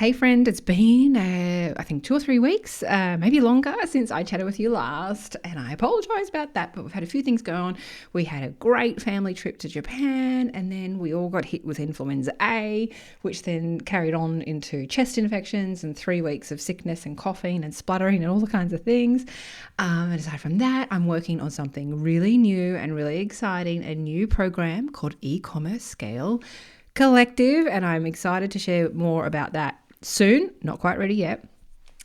Hey friend, it's been, I think 2 or 3 weeks, maybe longer since I chatted with you last, and I apologise about that, but we've had a few things go on. We had a great family trip to Japan, and then we all got hit with influenza A, which then carried on into chest infections and 3 weeks of sickness and coughing and spluttering and all the kinds of things. And aside from that, I'm working on something really new and really exciting, a new program called E-commerce Scale Collective, and I'm excited to share more about that soon. Not quite ready yet.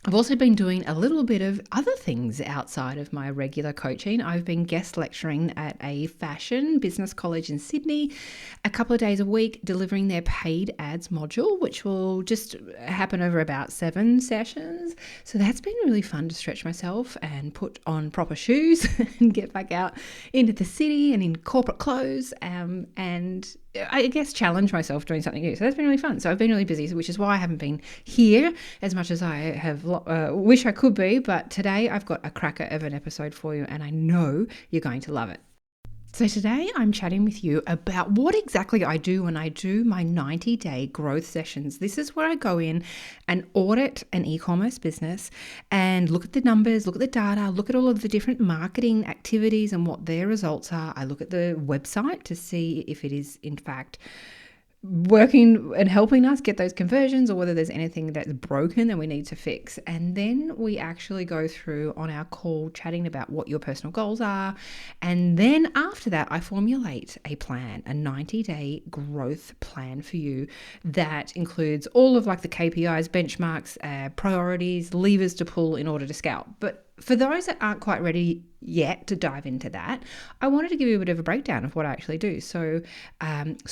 I've also been doing a little bit of other things outside of my regular coaching. I've been guest lecturing at a fashion business college in Sydney a couple of days a week, delivering their paid ads module, which will just happen over about 7 sessions. So that's been really fun to stretch myself and put on proper shoes and get back out into the city and in corporate clothes, and I guess challenge myself doing something new. So that's been really fun. So I've been really busy, which is why I haven't been here as much as I have wish I could be. But today I've got a cracker of an episode for you, and I know you're going to love it. So today I'm chatting with you about what exactly I do when I do my 90-day growth sessions. This is where I go in and audit an e-commerce business and look at the numbers, look at the data, look at all of the different marketing activities and what their results are. I look at the website to see if it is in fact working and helping us get those conversions, or whether there's anything that's broken that we need to fix. And then we actually go through on our call chatting about what your personal goals are. And then after that, I formulate a plan, a 90-day growth plan for you that includes all of like the KPIs, benchmarks, priorities, levers to pull in order to scale. But for those that aren't quite ready yet to dive into that, I wanted to give you a bit of a breakdown of what I actually do. So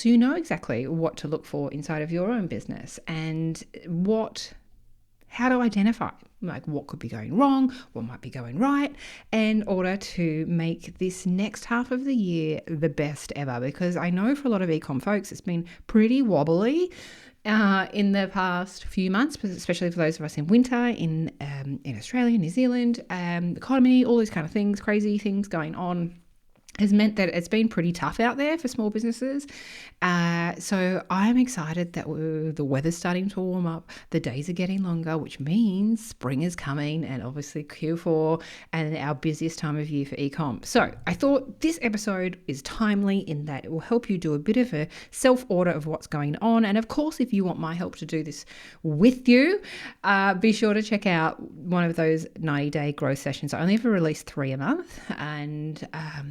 you know exactly what to look for inside of your own business and how to identify like what could be going wrong, what might be going right, in order to make this next half of the year the best ever. Because I know for a lot of ecom folks, it's been pretty wobbly in the past few months, especially for those of us in winter in Australia, New Zealand, economy, all these kind of things, crazy things going on, has meant that it's been pretty tough out there for small businesses. So I'm excited that the weather's starting to warm up, the days are getting longer, which means spring is coming, and obviously Q4 and our busiest time of year for e-com. So I thought this episode is timely in that it will help you do a bit of a self-audit of what's going on. And of course, if you want my help to do this with you, be sure to check out one of those 90-day growth sessions. I only ever release 3 a month, and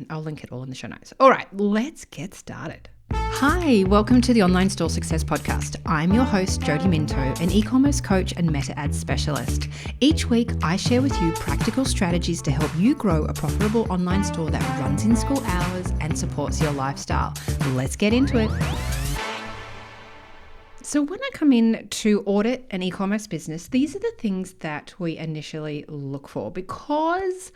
I'll link it all in the show notes. All right, let's get started. Hi, welcome to the Online Store Success Podcast. I'm your host, Jody Minto, an e-commerce coach and meta ads specialist. Each week, I share with you practical strategies to help you grow a profitable online store that runs in school hours and supports your lifestyle. Let's get into it. So when I come in to audit an e-commerce business, these are the things that we initially look for, because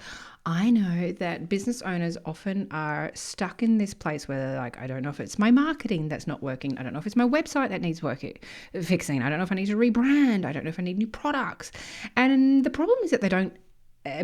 I know that business owners often are stuck in this place where they're like, I don't know if it's my marketing that's not working. I don't know if it's my website that needs fixing. I don't know if I need to rebrand. I don't know if I need new products. And the problem is that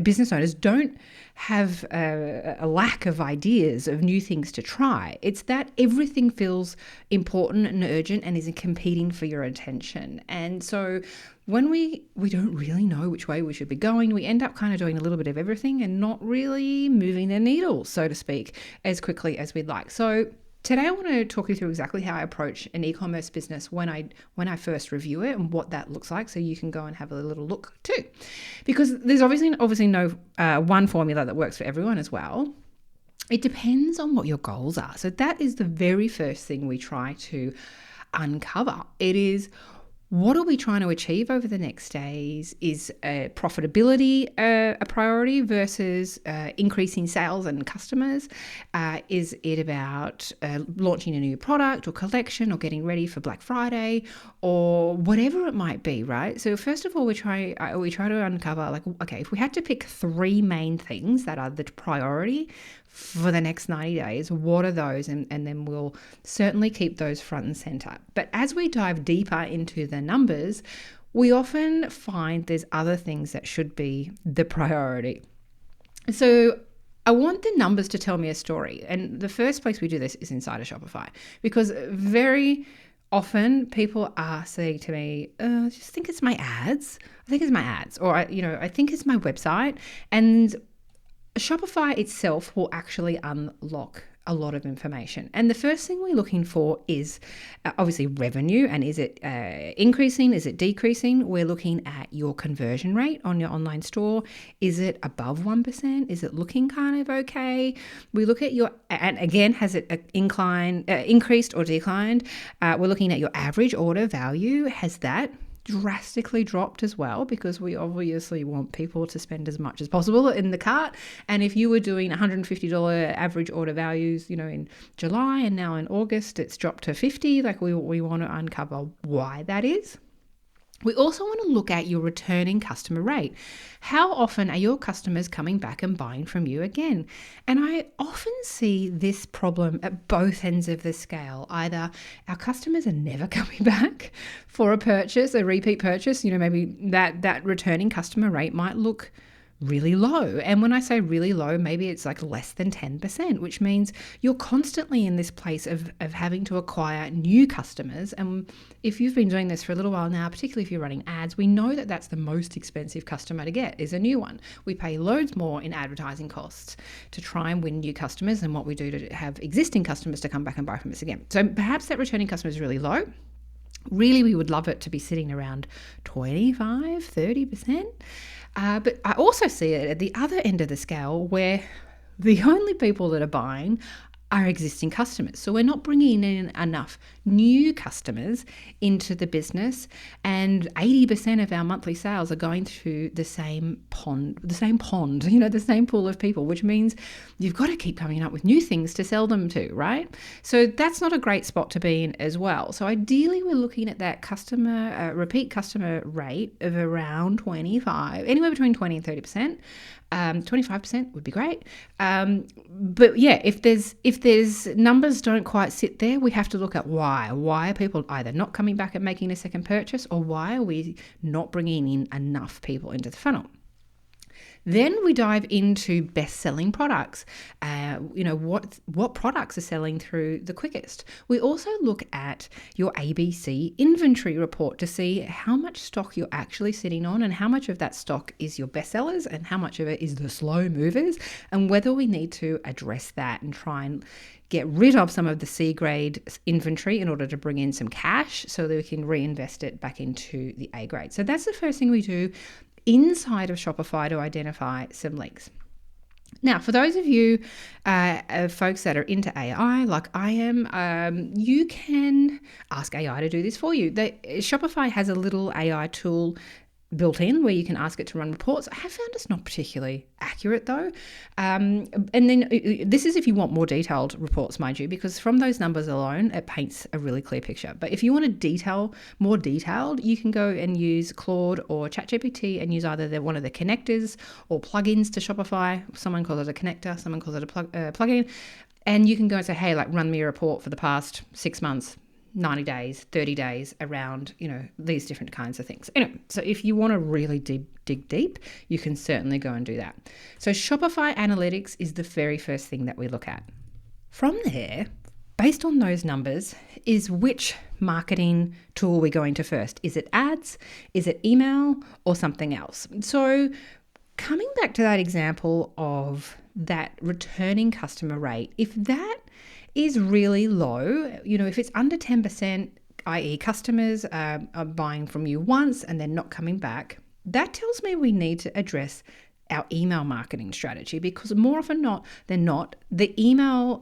business owners don't have a lack of ideas of new things to try. It's that everything feels important and urgent and is competing for your attention. And so when we don't really know which way we should be going, we end up kind of doing a little bit of everything and not really moving the needle, so to speak, as quickly as we'd like. So today I want to talk you through exactly how I approach an e-commerce business when I first review it and what that looks like, so you can go and have a little look too. Because there's obviously no one formula that works for everyone as well. It depends on what your goals are. So that is the very first thing we try to uncover. It is, what are we trying to achieve over the next days? Is profitability a priority versus increasing sales and customers? Is it about launching a new product or collection or getting ready for Black Friday or whatever it might be, right? So first of all, we try to uncover, like, okay, if we had to pick 3 main things that are the priority for the next 90 days, what are those? And then we'll certainly keep those front and center. But as we dive deeper into the numbers, we often find there's other things that should be the priority. So I want the numbers to tell me a story. And the first place we do this is inside of Shopify, because very often people are saying to me, I just think it's my ads. I think it's my ads, or I think it's my website. And Shopify itself will actually unlock a lot of information. And the first thing we're looking for is obviously revenue. And is it increasing? Is it decreasing? We're looking at your conversion rate on your online store. Is it above 1%? Is it looking kind of okay? We look at and again, has it increased or declined? We're looking at your average order value. Has that drastically dropped as well, because we obviously want people to spend as much as possible in the cart. And if you were doing $150 average order values, in July, and now in August it's dropped to 50, like we want to uncover why that is. We also want to look at your returning customer rate. How often are your customers coming back and buying from you again? And I often see this problem at both ends of the scale. Either our customers are never coming back for a repeat purchase. Maybe that returning customer rate might look really low. And when I say really low, maybe it's like less than 10%, which means you're constantly in this place of having to acquire new customers. And if you've been doing this for a little while now, particularly if you're running ads, we know that that's the most expensive customer to get, is a new one. We pay loads more in advertising costs to try and win new customers than what we do to have existing customers to come back and buy from us again. So perhaps that returning customer is really low. Really, we would love it to be sitting around 25, 30%. But I also see it at the other end of the scale, where the only people that are buying are existing customers. So we're not bringing in enough new customers into the business, and 80% of our monthly sales are going through the same pond, the same pool of people, which means you've got to keep coming up with new things to sell them to, right? So that's not a great spot to be in as well. So ideally, we're looking at that repeat customer rate of around 25, anywhere between 20 and 30%. 25% would be great. But yeah, if there's numbers don't quite sit there, we have to look at why. Why are people either not coming back and making a second purchase, or why are we not bringing in enough people into the funnel? Then we dive into best-selling products. What products are selling through the quickest. We also look at your ABC inventory report to see how much stock you're actually sitting on, and how much of that stock is your bestsellers and how much of it is the slow movers, and whether we need to address that and try and get rid of some of the C-grade inventory in order to bring in some cash so that we can reinvest it back into the A-grade. So that's the first thing we do inside of Shopify to identify some leaks. Now, for those of you folks that are into AI, like I am, you can ask AI to do this for you. Shopify has a little AI tool built in where you can ask it to run reports. I have found it's not particularly accurate though. And then this is if you want more detailed reports, mind you, because from those numbers alone, it paints a really clear picture. But if you want more detailed, you can go and use Claude or ChatGPT and use either one of the connectors or plugins to Shopify. Someone calls it a connector, someone calls it a plugin. And you can go and say, hey, run me a report for the past 6 months, 90 days, 30 days around, these different kinds of things. Anyway, so if you want to really dig deep, you can certainly go and do that. So Shopify Analytics is the very first thing that we look at. From there, based on those numbers, is which marketing tool we're going to first. Is it ads? Is it email or something else? So coming back to that example of that returning customer rate, if that is really low, if it's under 10%, i.e. customers are buying from you once and they're not coming back, that tells me we need to address our email marketing strategy, because more often than not, the emails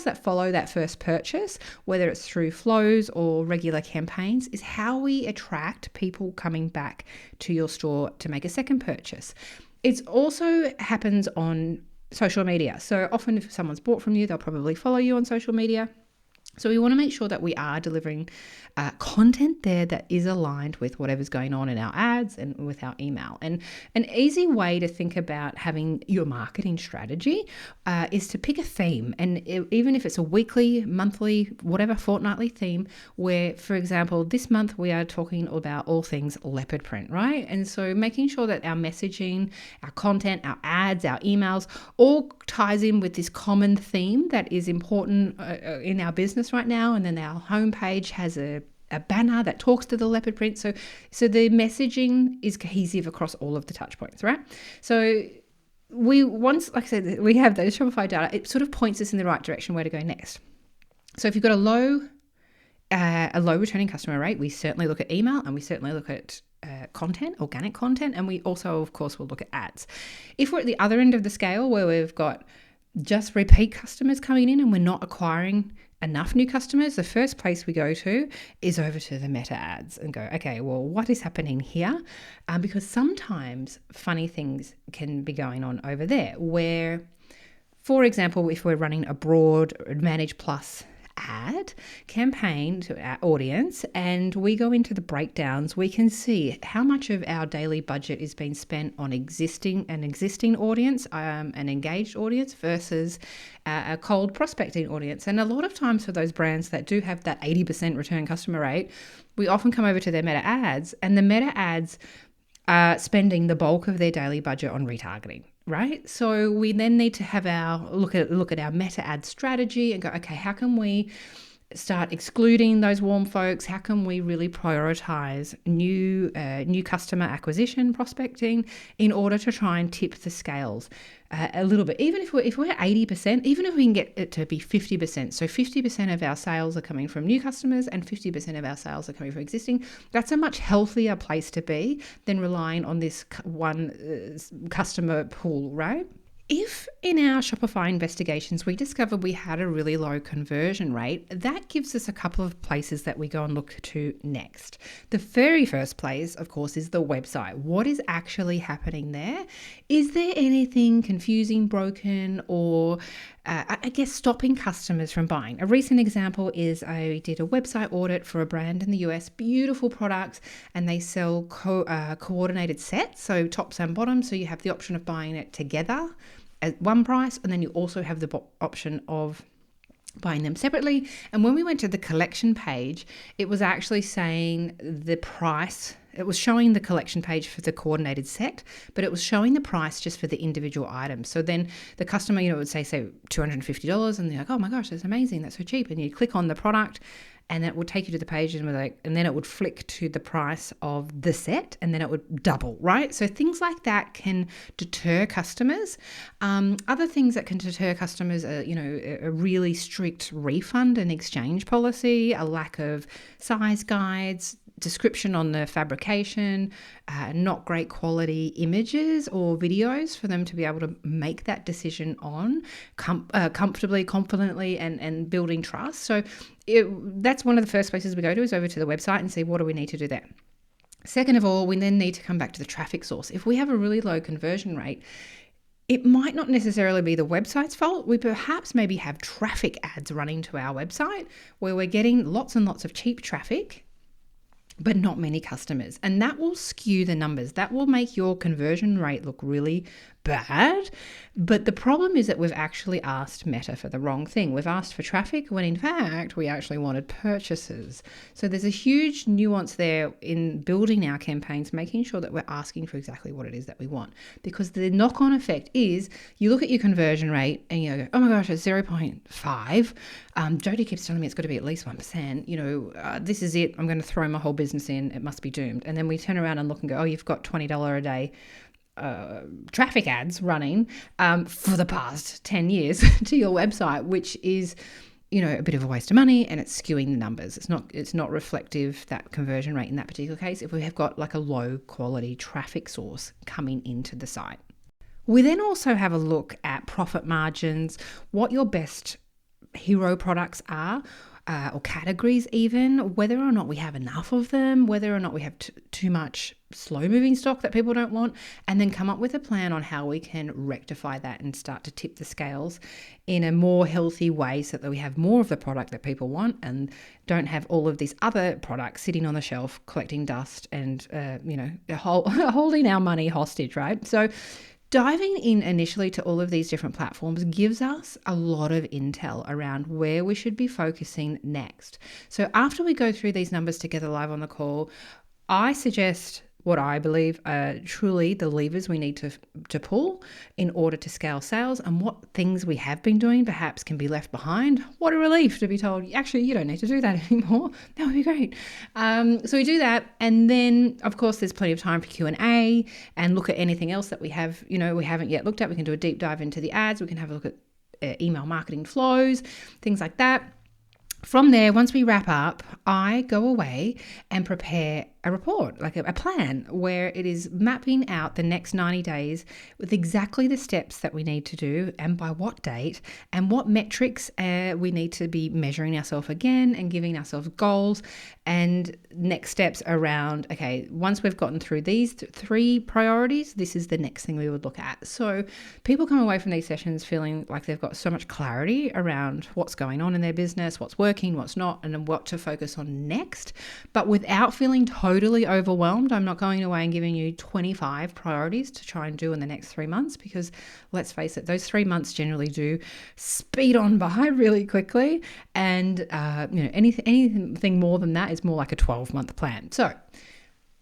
that follow that first purchase, whether it's through flows or regular campaigns, is how we attract people coming back to your store to make a second purchase. It also happens on social media. So often if someone's bought from you, they'll probably follow you on social media. So we want to make sure that we are delivering content there that is aligned with whatever's going on in our ads and with our email. And an easy way to think about having your marketing strategy is to pick a theme. And even if it's a weekly, monthly, whatever, fortnightly theme, where, for example, this month we are talking about all things leopard print, right? And so making sure that our messaging, our content, our ads, our emails all ties in with this common theme that is important in our business business right now. And then our homepage has a banner that talks to the leopard print. So the messaging is cohesive across all of the touch points, right? So like I said, we have those Shopify data. It sort of points us in the right direction where to go next. So if you've got a low returning customer rate, we certainly look at email, and we certainly look at content, organic content, and we also, of course, will look at ads. If we're at the other end of the scale where we've got just repeat customers coming in and we're not acquiring enough new customers, the first place we go to is over to the meta ads and go, okay, well, what is happening here? Because sometimes funny things can be going on over there where, for example, if we're running a broad Advantage Plus ad campaign to our audience and we go into the breakdowns, we can see how much of our daily budget is being spent on an existing audience, an engaged audience versus a cold prospecting audience. And a lot of times for those brands that do have that 80% return customer rate, we often come over to their meta ads, and the meta ads are spending the bulk of their daily budget on retargeting. Right? So we then need to have look at our meta ad strategy and go, okay, how can we start excluding those warm folks? How can we really prioritize new customer acquisition, prospecting, in order to try and tip the scales a little bit? Even if we're 80%, even if we can get it to be 50%, so 50% of our sales are coming from new customers and 50% of our sales are coming from existing, that's a much healthier place to be than relying on this one customer pool, right? If in our Shopify investigations we discovered we had a really low conversion rate, that gives us a couple of places that we go and look to next. The very first place, of course, is the website. What is actually happening there? Is there anything confusing, broken, or I guess stopping customers from buying? A recent example is I did a website audit for a brand in the US, beautiful products, and they sell coordinated sets, so tops and bottoms, so you have the option of buying it together at one price, and then you also have the option of buying them separately. And when we went to the collection page, it was actually saying the price. It was showing the collection page for the coordinated set, but it was showing the price just for the individual items. So then the customer, would say $250, and they're like, oh my gosh, that's amazing, that's so cheap. And you click on the product, and it would take you to the page, and then it would flick to the price of the set, and then it would double, right? So things like that can deter customers. Other things that can deter customers are, a really strict refund and exchange policy, a lack of size guides, description on the fabrication, not great quality images or videos for them to be able to make that decision on comfortably, confidently, and building trust. So that's one of the first places we go to, is over to the website and see what do we need to do there. Second of all, we then need to come back to the traffic source. If we have a really low conversion rate, it might not necessarily be the website's fault. We perhaps maybe have traffic ads running to our website where we're getting lots and lots of cheap traffic, but not many customers. And that will skew the numbers. That will make your conversion rate look really bad. But the problem is that we've actually asked Meta for the wrong thing. We've asked for traffic when in fact we actually wanted purchases. So there's a huge nuance there in building our campaigns, making sure that we're asking for exactly what it is that we want. Because the knock-on effect is you look at your conversion rate and you go, oh my gosh, it's 0.5. Jody keeps telling me it's got to be at least 1%. This is it. I'm going to throw my whole business in. It must be doomed. And then we turn around and look and go, oh, you've got $20 a day traffic ads running for the past 10 years to your website, which is a bit of a waste of money, and it's skewing the numbers. It's not reflective, that conversion rate in that particular case, if we have got like a low quality traffic source coming into the site. We then also have a look at profit margins, what your best hero products are, or categories even, whether or not we have enough of them, whether or not we have too much slow-moving stock that people don't want, and then come up with a plan on how we can rectify that and start to tip the scales in a more healthy way so that we have more of the product that people want and don't have all of these other products sitting on the shelf collecting dust and, holding our money hostage, right? So diving in initially to all of these different platforms gives us a lot of intel around where we should be focusing next. So after we go through these numbers together live on the call, I suggest what I believe are truly the levers we need to pull in order to scale sales, and what things we have been doing perhaps can be left behind. What a relief to be told, actually, you don't need to do that anymore. That would be great. So we do that. And then, of course, there's plenty of time for Q&A and look at anything else that we have, we haven't yet looked at. We can do a deep dive into the ads. We can have a look at email marketing flows, things like that. From there, once we wrap up, I go away and prepare a report, like a plan, where it is mapping out the next 90 days with exactly the steps that we need to do and by what date and what metrics we need to be measuring ourselves again and giving ourselves goals and next steps around, okay, once we've gotten through these 3 priorities, this is the next thing we would look at. So people come away from these sessions feeling like they've got so much clarity around what's going on in their business, what's working, what's not, and what to focus on next, but without feeling totally overwhelmed. I'm not going away and giving you 25 priorities to try and do in the next 3 months, because let's face it, those 3 months generally do speed on by really quickly. And anything more than that is more like a 12-month plan. So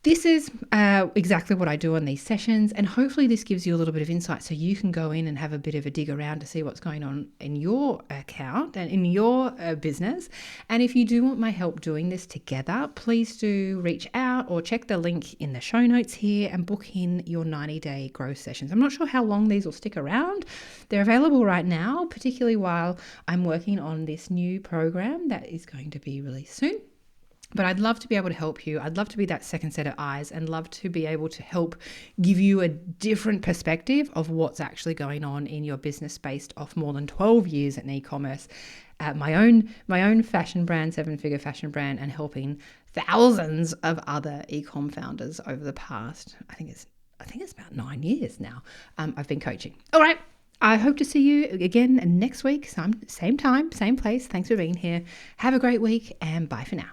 this is exactly what I do on these sessions, and hopefully this gives you a little bit of insight so you can go in and have a bit of a dig around to see what's going on in your account and in your business. And if you do want my help doing this together, please do reach out or check the link in the show notes here and book in your 90-day growth sessions. I'm not sure how long these will stick around. They're available right now, particularly while I'm working on this new program that is going to be released soon. But I'd love to be able to help you. I'd love to be that second set of eyes and love to be able to help give you a different perspective of what's actually going on in your business based off more than 12 years in e-commerce, my own fashion brand, 7-figure fashion brand, and helping thousands of other e-com founders over the past, I think it's about 9 years now. I've been coaching. All right. I hope to see you again next week, same time, same place. Thanks for being here. Have a great week and bye for now.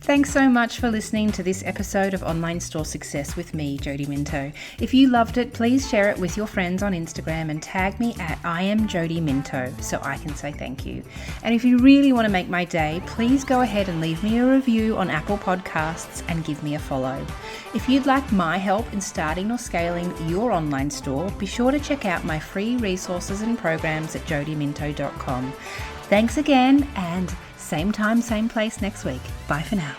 Thanks so much for listening to this episode of Online Store Success with me, Jody Minto. If you loved it, please share it with your friends on Instagram and tag me at @IamJodyMinto so I can say thank you. And if you really want to make my day, please go ahead and leave me a review on Apple Podcasts and give me a follow. If you'd like my help in starting or scaling your online store, be sure to check out my free resources and programs at jodyminto.com. Thanks again, and same time, same place next week. Bye for now.